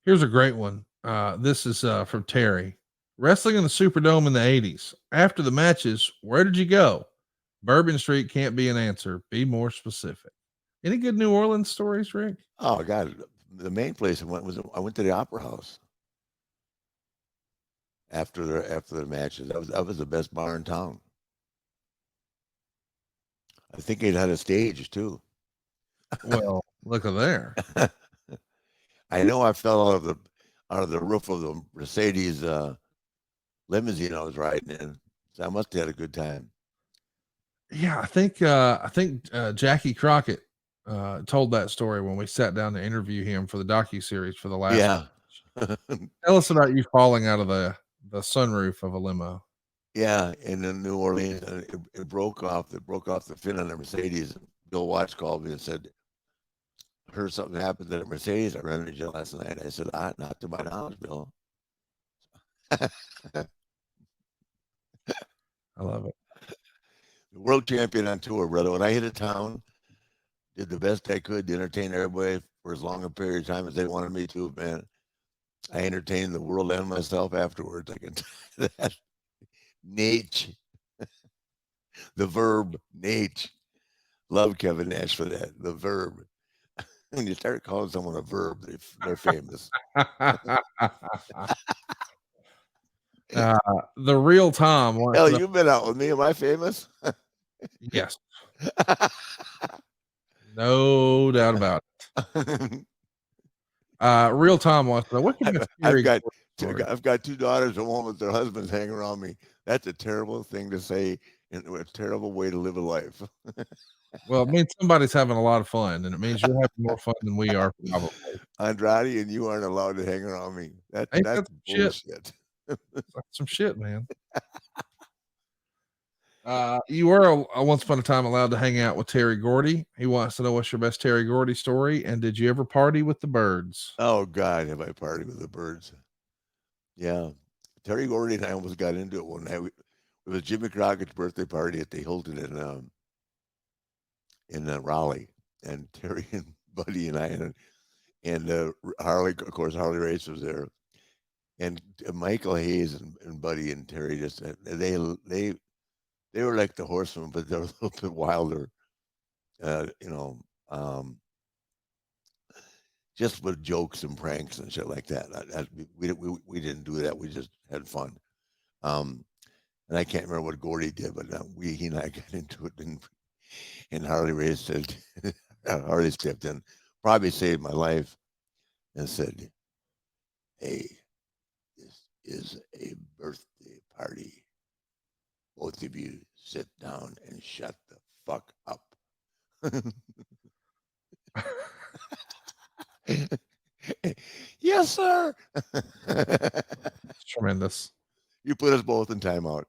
Here's a great one. This is from Terry. Wrestling in the Superdome in the 80s. After the matches, where did you go? Bourbon Street can't be an answer. Be more specific. Any good New Orleans stories, Rick? Oh God, the main place I went to the Opera House after the matches. That was the best bar in town. I think it had a stage too. Well, look at there. I know I fell out of the roof of the Mercedes limousine I was riding in, so I must have had a good time. Yeah, I think Jackie Crockett told that story when we sat down to interview him for the docu series for the last. Yeah. Tell us about you falling out of the sunroof of a limo. Yeah, and in New Orleans, and it broke off. It broke off the fin on the Mercedes. Bill Watts called me and said, "Heard something happened to the Mercedes. I ran into you last night." I said, "Not to my knowledge, Bill." The I love it. world champion on tour, brother. When I hit a town, did the best I could to entertain everybody for as long a period of time as they wanted me to. Man, I entertained the world and myself afterwards. I can tell you that. Nate, the verb Nate. Love Kevin Nash for that. The verb. When you start calling someone a verb, they're famous. uh, the real Tom wants Hell, to know. you've been out with me. Am I famous? Yes, no doubt about it. Real Tom wants to know what's your best I've Terry got Gordy story. I've got two daughters and one with their husbands hanging around me. That's a terrible thing to say and a terrible way to live a life. Well, it means somebody's having a lot of fun, and it means you're having more fun than we are, probably. Andrade, and you aren't allowed to hang around me. Ain't That's that some shit? bullshit. That's some shit, man. You were once upon a time allowed to hang out with Terry Gordy. He wants to know what's your best Terry Gordy story, and did you ever party with the birds? Oh God, have I partied with the birds? Yeah, Terry Gordy and I almost got into it one night. It was Jimmy Crockett's birthday party at the Hilton in Raleigh, and Terry and Buddy and I and Harley, of course, Harley Race was there, and Michael Hayes and Buddy and Terry just they were like the Horsemen, but they're a little bit wilder, uh, you know, um, just with jokes and pranks and shit like that. We didn't do that. We just had fun. Um, and I can't remember what Gordy did, but he and I got into it, and Harley Race said, Harley stepped in, probably saved my life, and said, "Hey, this is a birthday party. Both of you sit down and shut the fuck up." Yes, sir. It's tremendous. You put us both in timeout.